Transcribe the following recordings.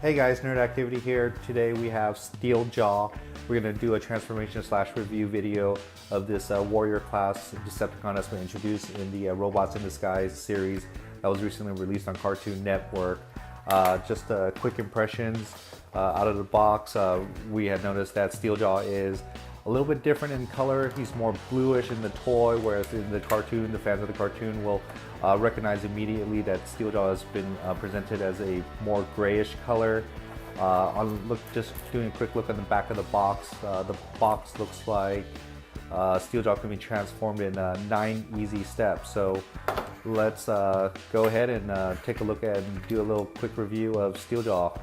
Hey guys, Nerd Activity here. Today we have Steeljaw. We're going to do a transformation / review video of this Warrior Class Decepticon that's been introduced in the Robots in Disguise series that was recently released on Cartoon Network. Just quick impressions out of the box. We had noticed that Steeljaw is a little bit different in color. He's more bluish in the toy, whereas in the cartoon, the fans of the cartoon will recognize immediately that Steeljaw has been presented as a more grayish color. Just doing a quick look at the back of the box. The box looks like Steeljaw can be transformed in 9 easy steps. So let's go ahead and take a look at and do a little quick review of Steeljaw.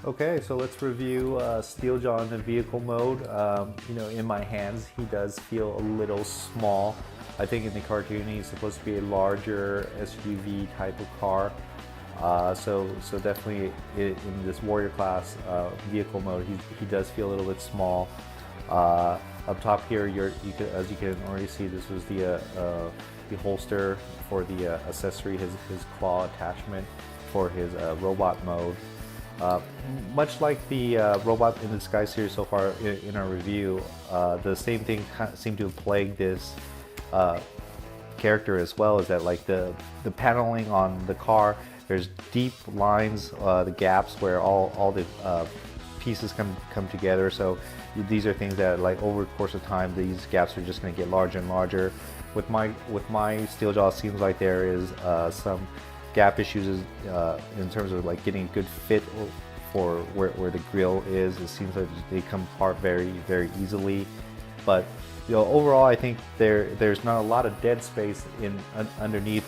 Okay, so let's review Steeljaw in the vehicle mode. In my hands, he does feel a little small. I think in the cartoon, he's supposed to be a larger SUV type of car. So definitely in this Warrior Class vehicle mode, he does feel a little bit small. Up top here, as you can already see, this was the holster for the accessory, his claw attachment for his robot mode. Much like the Robot in Disguise series so far in our review, the same thing seemed to have plagued this character as well, is that like the paneling on the car, there's deep lines, the gaps where all the pieces come together. So these are things that, like, over the course of time, these gaps are just going to get larger and larger. With my Steeljaw, it seems like there is some gap issues in terms of like getting a good fit for where the grill is. It seems like they come apart very easily, but overall I think there's not a lot of dead space underneath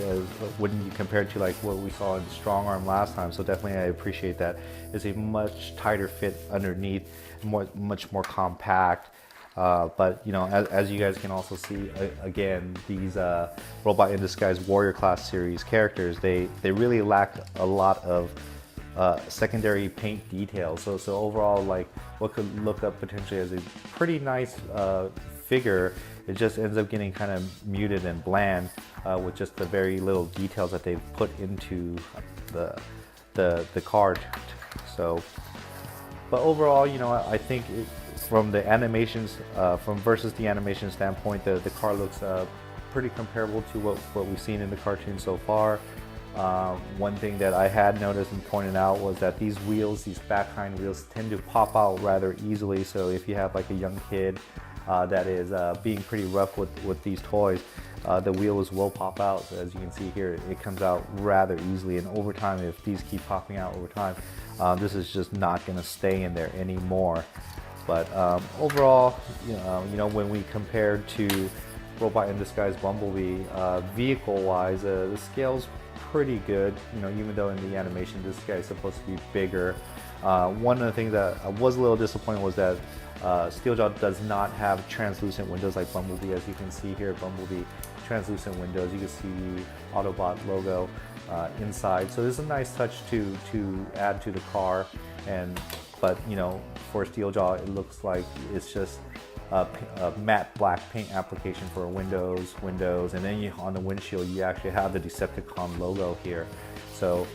when you compare it to like what we saw in Strong Arm last time. So definitely I appreciate that. It's a much tighter fit underneath, much more compact. But as you guys can also see, again, these Robot in Disguise Warrior Class series characters, they really lack a lot of secondary paint details. So overall, like what could look up potentially as a pretty nice figure, it just ends up getting kind of muted and bland with just the very little details that they've put into the card. So, but overall, I think from the animations, versus the animation standpoint, the car looks pretty comparable to what we've seen in the cartoon so far. One thing that I had noticed and pointed out was that these back hind wheels tend to pop out rather easily. So if you have like a young kid that is being pretty rough with these toys, the wheels will pop out. So as you can see here, it comes out rather easily, and over time, if these keep popping out over time, this is just not going to stay in there anymore. But overall, when we compare to Robot in Disguise Bumblebee, vehicle-wise, the scale's pretty good. Even though in the animation this guy is supposed to be bigger. One of the things that I was a little disappointed was that Steeljaw does not have translucent windows like Bumblebee. As you can see here, Bumblebee translucent windows. You can see the Autobot logo inside. So this is a nice touch to add to the car. But for Steeljaw, it looks like it's just a matte black paint application for windows, and then on the windshield you actually have the Decepticon logo here. So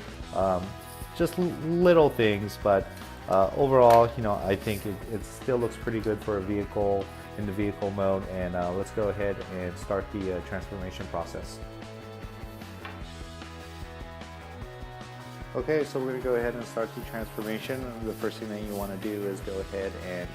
just little things, but overall, I think it still looks pretty good for a vehicle in the vehicle mode. And let's go ahead and start the transformation process. Okay, so we're going to go ahead and start the transformation. The first thing that you want to do is go ahead and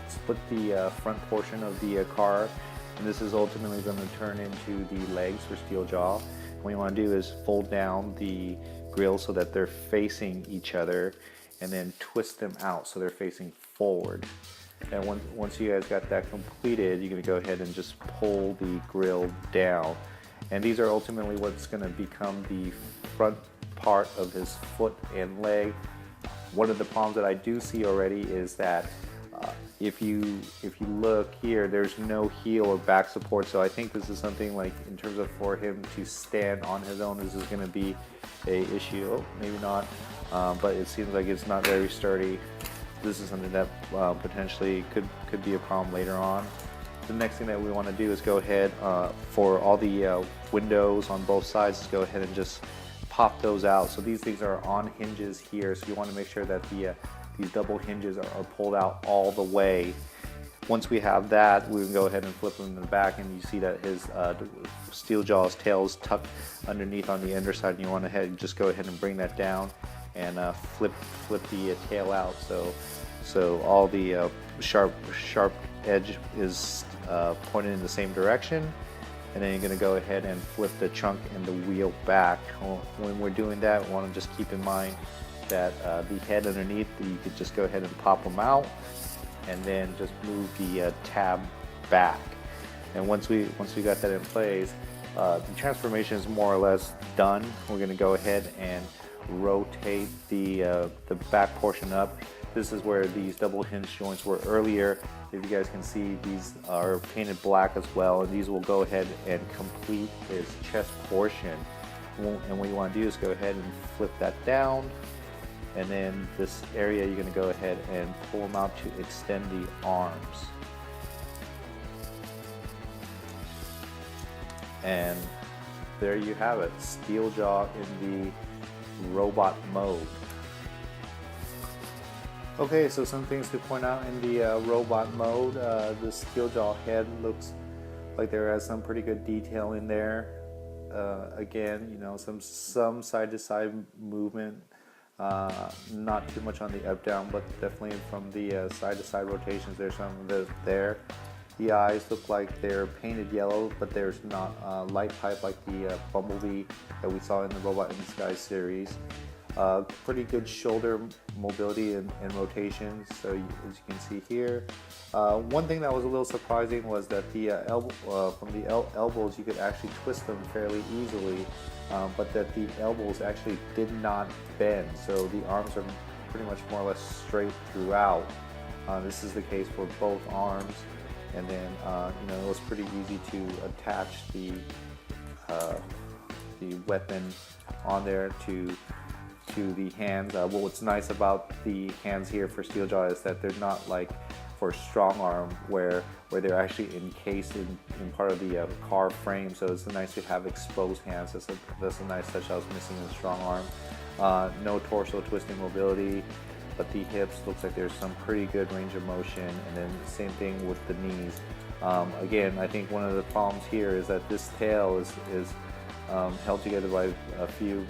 split the front portion of the car, and this is ultimately going to turn into the legs for Steeljaw. What you want to do is fold down the grill so that they're facing each other, and then twist them out so they're facing forward. And once you guys got that completed, you're going to go ahead and just pull the grill down, and these are ultimately what's going to become the front part of his foot and leg. One of the problems that I do see already is that if you look here, there's no heel or back support. So I think this is something like, in terms of for him to stand on his own, this is going to be a issue. Oh, maybe not, but it seems like it's not very sturdy. This is something that potentially could be a problem later on. The next thing that we want to do is go ahead for all the windows on both sides, go ahead and just pop those out. So these things are on hinges here, so you want to make sure that these double hinges are pulled out all the way. Once we have that, we can go ahead and flip him in the back, and you see that his Steeljaw's tail is tucked underneath on the underside, and you want to just go ahead and bring that down and flip the tail out, so all the sharp edge is pointed in the same direction. And then you're going to go ahead and flip the trunk and the wheel back. When we're doing that, we want to just keep in mind that the head underneath, you could just go ahead and pop them out, and then just move the tab back. And once we got that in place, the transformation is more or less done. We're going to go ahead and rotate the back portion up. This is where these double hinge joints were earlier. If you guys can see, these are painted black as well, and these will go ahead and complete his chest portion. And what you want to do is go ahead and flip that down, and then this area you're going to go ahead and pull them out to extend the arms. And there you have it, Steeljaw in the robot mode. Okay, so some things to point out in the robot mode. The Steeljaw head looks like there has some pretty good detail in there. Again, you know, some side-to-side movement. Not too much on the up-down, but definitely from the side-to-side rotations, there's some of it there. The eyes look like they're painted yellow, but there's not light pipe like the Bumblebee that we saw in the Robot in Disguise series. Pretty good shoulder mobility and rotation, so as you can see here. One thing that was a little surprising was that the from the elbows you could actually twist them fairly easily, but that the elbows actually did not bend, so the arms are pretty much more or less straight throughout. This is the case for both arms, and then you know, it was pretty easy to attach the weapon on there to the hands. What's nice about the hands here for Steeljaw is that they're not like for strong arm where they're actually encased in part of the car frame, so it's nice to have exposed hands. That's a nice touch I was missing in the strong arm. No torso twisting mobility, but the hips looks like there's some pretty good range of motion, and then the same thing with the knees. Again, I think one of the problems here is that this tail is held together by a few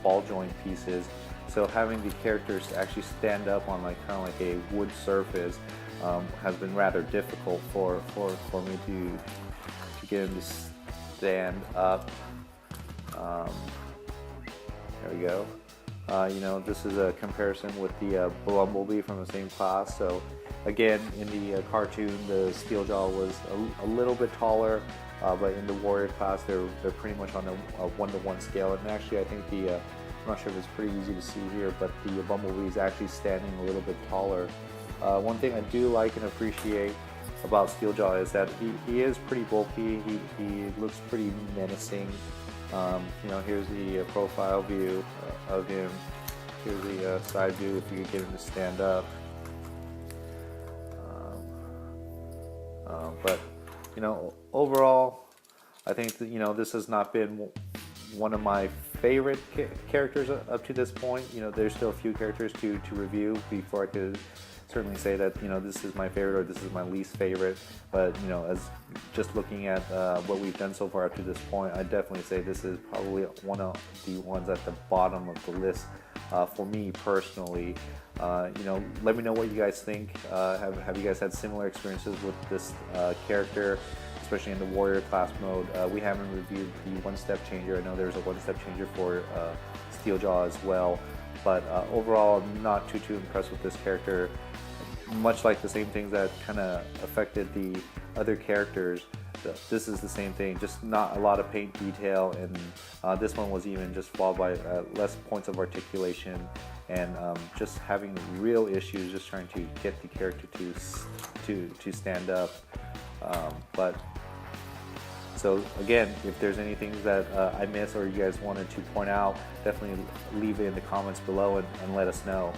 ball joint pieces, so having the characters actually stand up on like kind of like a wood surface has been rather difficult for me to get him to stand up. There we go. You know, this is a comparison with the Bumblebee from the same class. So again, in the cartoon, the Steeljaw was a little bit taller, but in the Warrior class, they're pretty much on a 1-to-1 scale. And actually, I think I'm not sure if it's pretty easy to see here, but the Bumblebee is actually standing a little bit taller. One thing I do like and appreciate about Steeljaw is that he is pretty bulky. He looks pretty menacing. You know, here's the profile view of him. Here's the side view if you could get him to stand up. But you know, overall, I think that, you know, this has not been one of my favorite characters up to this point. You know, there's still a few characters to review before I could certainly say that, you know, this is my favorite or this is my least favorite. But you know, as just looking at what we've done so far up to this point, I definitely say this is probably one of the ones at the bottom of the list for me personally. You know, let me know what you guys think. Have you guys had similar experiences with this character, especially in the Warrior class mode? We haven't reviewed the one-step changer. I know there's a one-step changer for Steeljaw as well, but overall, I'm not too impressed with this character. Much like the same things that kind of affected the other characters, this is the same thing, just not a lot of paint detail, and this one was even just flawed by less points of articulation, and just having real issues just trying to get the character to stand up. But so again, if there's anything that I missed or you guys wanted to point out, definitely leave it in the comments below and let us know.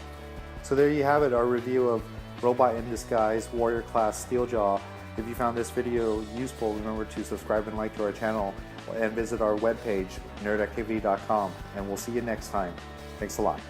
So there you have it, our review of Robot in Disguise Warrior Class Steeljaw. If you found this video useful, remember to subscribe and like to our channel. and visit our webpage, nerdactivity.com, and we'll see you next time. Thanks a lot.